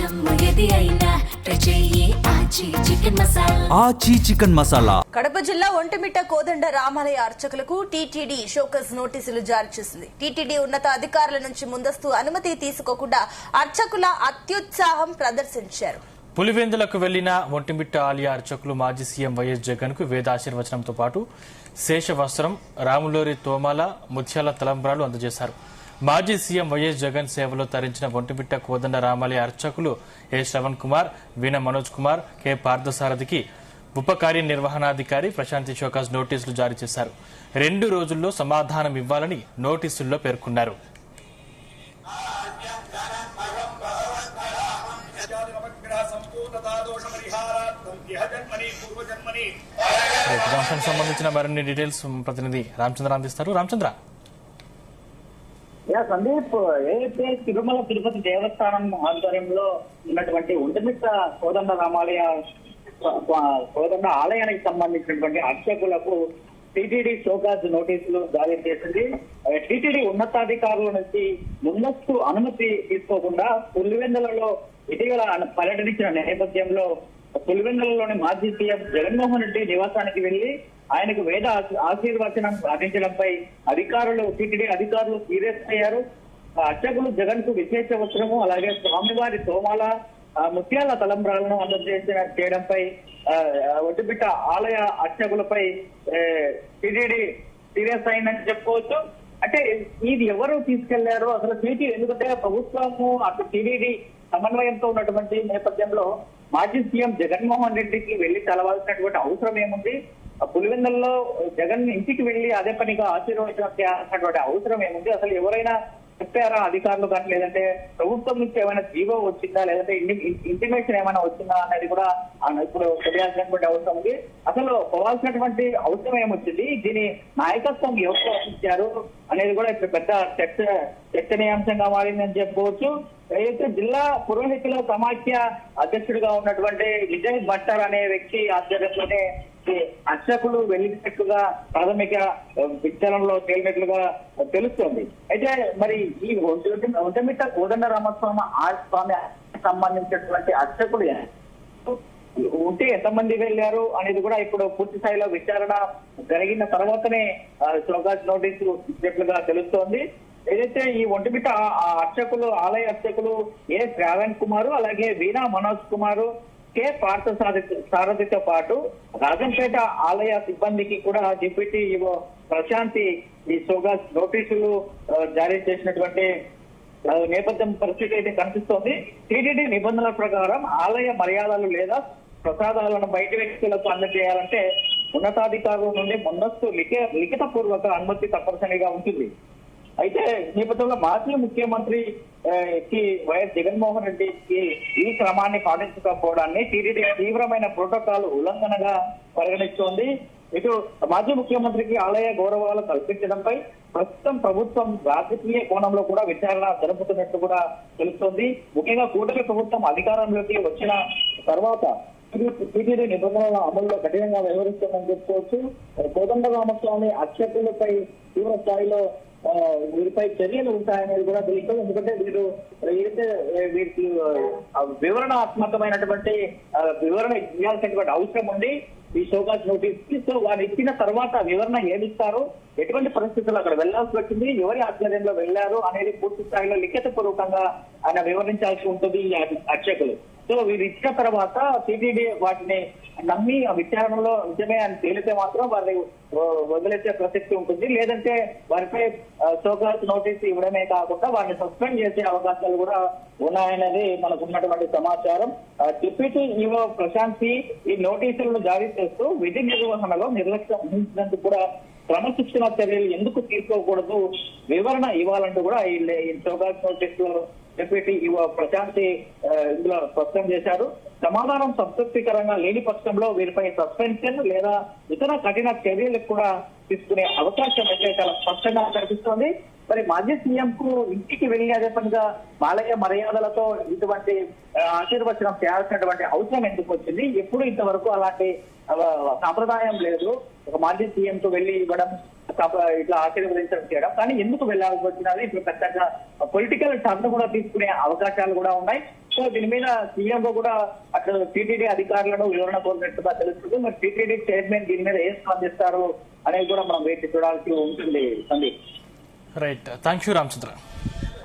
ఆచి చికెన్ మసాలా. కడప జిల్లా ఒంటిమిట్ట కోదండ రామాలయ అర్చకులకు టీటీడీ షోకాజ్ నోటీసులు జారీ చేసింది. టీటీడీ ఉన్నత అధికారుల నుంచి ముందస్తు అనుమతి తీసుకోకుండా అర్చకుల అత్యుత్సాహం ప్రదర్శించారు. పులివెందులకు వెళ్లిన ఒంటిమిట్ట ఆలయ అర్చకులు మాజీ సీఎం వైఎస్ జగన్ కు వేదాశీర్వచనంతో పాటు శేషవస్త్రం, రాములూరి తోమాల, ముత్యాల తలంబ్రాలు అందజేశారు. మాజీ సీఎం వైఎస్ జగన్ సేవలో తరించిన ఒంటిమిట్ట కోదండ రామాలయ అర్చకులు ఏ శ్రవణ్ కుమార్, వీణ మనోజ్ కుమార్, కె పార్థసారథికి ఉప కార్యనిర్వహణాధికారి ప్రశాంతి షోకాజ్ నోటీసులు జారీ చేశారు. 2 రోజుల్లో సమాధానం ఇవ్వాలని నోటీసుల్లో పేర్కొన్నారు. సంబంధించిన మరిన్ని డీటెయిల్స్ ప్రతినిధి రామచంద్ర అందిస్తారు. రామచంద్ర, సందీప్, ఏదైతే తిరుమల తిరుపతి దేవస్థానం ఆధ్వర్యంలో ఉన్నటువంటి ఒంటిమిట్ట కోదండ రామాలయ కోదండ ఆలయానికి సంబంధించినటువంటి అర్చకులకు టీటీడీ షోకాజ్ నోటీసులు జారీ చేసింది. టీటీడీ ఉన్నతాధికారుల నుంచి ముందస్తు అనుమతి తీసుకోకుండా పులివెందులలో ఇటీవల పర్యటించిన నేపథ్యంలో పులివెందులలోని మాజీ సీఎం జగన్మోహన్ రెడ్డి నివాసానికి వెళ్లి ఆయనకు వేద ఆశీర్వచనం అందించడంపై టీటీడీ అధికారులు సీరియస్ అయ్యారు. అర్చకులు జగన్ కు విశేష వస్త్రము, అలాగే స్వామివారి తోమాల, ముత్యాల తలంబ్రాలను చేయడంపై ఒంటిమిట్ట ఆలయ అర్చకులపై టీటీడీ సీరియస్ అయిందని చెప్పుకోవచ్చు. అంటే ఇది ఎవరు తీసుకెళ్లారు అసలు ఎందుకంటే ప్రభుత్వము అటు టీటీడీ సమన్వయంతో ఉన్నటువంటి నేపథ్యంలో మాజీ సీఎం జగన్మోహన్ రెడ్డికి వెళ్లి తెలవాల్సినటువంటి అవసరం ఏముంది? పులివెందుల్లో జగన్ ఇంటికి వెళ్లి అదే పనిగా ఆశీర్వచనం చేయాల్సినటువంటి అవసరం ఏముంది? అసలు ఎవరైనా చెప్పారా అధికారులు కానీ, లేదంటే ప్రభుత్వం నుంచి ఏమైనా జీవో వచ్చిందా, లేదంటే ఇంటిమేషన్ ఏమైనా వచ్చిందా అనేది కూడా ఇప్పుడు తెలియాల్సినటువంటి అవసరం ఉంది. అసలు పోవాల్సినటువంటి అవసరం ఏమొచ్చింది, దీని నాయకత్వం ఎవరు వహించారు అనేది కూడా ఇప్పుడు పెద్ద చర్చనీయాంశంగా మారిందని చెప్పుకోవచ్చు. ఏదైతే జిల్లా పురోహితుల సమాఖ్య అధ్యక్షుడిగా ఉన్నటువంటి విజయ్ భట్టర్ అనే వ్యక్తి ఆధ్వర్యంలోనే అర్చకులు వెళ్ళినట్లుగా ప్రాథమిక విచారణలో తేలినట్లుగా తెలుస్తోంది. అయితే మరి ఈ ఒంటిమిట్ట కోదండ రామస్వామి సంబంధించినటువంటి అర్చకులు ఉంటే ఎంతమంది వెళ్లారు అనేది కూడా ఇప్పుడు పూర్తి స్థాయిలో విచారణ జరిగిన తర్వాతనే షోకాజ్ నోటీసు ఇచ్చినట్లుగా తెలుస్తోంది. ఏదైతే ఈ ఒంటిమిట్ట ఆలయ అర్చకులు ఏ శ్రావణ్ కుమారు, అలాగే వీణా మనోజ్ కుమారు, కె పార్థసారథితో పాటు రాజంపేట ఆలయ సిబ్బందికి కూడా డిప్యూటీ ప్రశాంతి ఈ షోకాజ్ నోటీసులు జారీ చేసినటువంటి నేపథ్యం పరిస్థితి అయితే కనిపిస్తోంది. టీటీడీ నిబంధనల ప్రకారం ఆలయ మర్యాదలు లేదా ప్రసాదాలను బయట వ్యక్తులకు అందజేయాలంటే ఉన్నతాధికారుల నుండి ముందస్తు లిఖిత పూర్వక అనుమతి తప్పనిసరిగా ఉంటుంది. అయితే నేపథ్యంలో మాజీ ముఖ్యమంత్రి వైఎస్ జగన్మోహన్ రెడ్డికి ఈ క్రమాన్ని పాటించకపోవడాన్ని టీటీడీ తీవ్రమైన ప్రోటోకాల్ ఉల్లంఘనగా పరిగణిస్తోంది. ఇటు మాజీ ముఖ్యమంత్రికి ఆలయ గౌరవాలు కల్పించడంపై ప్రస్తుతం ప్రభుత్వం రాజకీయ కోణంలో కూడా విచారణ జరుపుతున్నట్టు కూడా తెలుస్తోంది. ముఖ్యంగా కూటమి ప్రభుత్వం అధికారంలోకి వచ్చిన తర్వాత టీటీడీ నిబంధనల అమలులో కఠినంగా వ్యవహరిస్తుందని చెప్పుకోవచ్చు. కోదండ రామస్వామి అర్చకులపై తీవ్ర స్థాయిలో వీరిపై చర్యలు ఉంటాయనేది కూడా తెలుస్తుంది. ఎందుకంటే వీరికి వివరణాత్మకమైనటువంటి వివరణ ఇవ్వాల్సినటువంటి అవసరం ఉంది ఈ షోకాజ్ నోటీస్ కి. సో వారు ఇచ్చిన తర్వాత వివరణ ఏమిస్తారు, ఎటువంటి పరిస్థితుల్లో అక్కడ వెళ్లాల్సి వచ్చింది, ఎవరి ఆధ్వర్యంలో వెళ్లారు అనేది పూర్తి స్థాయిలో లిఖిత పూర్వకంగా ఆయన వివరించాల్సి ఉంటుంది ఈ అర్చకులు. సో వీరు ఇచ్చిన తర్వాత టీటీడీ వాటిని నమ్మి ఆ విచారణలో నిజమే అని తేలితే మాత్రం వారిని వదిలేసే ప్రసక్తి ఉంటుంది. లేదంటే వారిపై షోకాజ్ నోటీసు ఇవ్వడమే కాకుండా వారిని సస్పెండ్ చేసే అవకాశాలు కూడా ఉన్నాయనేది మనకు ఉన్నటువంటి సమాచారం. డిప్యూటీ ఈవో ప్రశాంతి ఈ నోటీసులను జారీ చేస్తూ విధి నిర్వహణలో నిర్లక్ష్యం వహించినందుకు కూడా క్రమశిక్షణ చర్యలు ఎందుకు తీసుకోకూడదు, వివరణ ఇవ్వాలంటూ కూడా ఈ షోకాజ్ నోటీసులో డిప్యూటీ ఈవో ప్రశాంతి ఇందులో స్పష్టం చేశారు. సమాధానం సంతృప్తికరంగా లేని పక్షంలో వీరిపై సస్పెన్షన్ లేదా ఇతర కఠిన చర్యలకు కూడా తీసుకునే అవకాశం అయితే చాలా స్పష్టంగా కనిపిస్తోంది. మరి మాజీ సీఎం కు ఇంటికి వెళ్లి అదే పనిగా ఆలయ మర్యాదలతో ఇటువంటి ఆశీర్వచనం చేయాల్సినటువంటి అవసరం ఎందుకు వచ్చింది? ఎప్పుడు ఇంతవరకు అలాంటి సాంప్రదాయం లేదు. ఒక మాజీ సీఎం కు వెళ్లి ఇవ్వడం, ఇట్లా ఆశీర్వదించడం చేయడం, కానీ ఎందుకు వెళ్లాల్సి వచ్చినది ఇప్పుడు పెద్దగా పొలిటికల్ టర్న్ కూడా తీసుకునే అవకాశాలు కూడా ఉన్నాయి. సో దీని మీద సీఎం కూడా అటు టీటీడీ అధికారులను వివరణ కోరినట్టుగా తెలుస్తుంది. మరి టీటీడీ చైర్మన్ దీని మీద ఏం స్పందిస్తారు అనేది కూడా మనం వేచి చూడాల్సి ఉంటుంది. Sandeep. Right, thank you Ramachandra.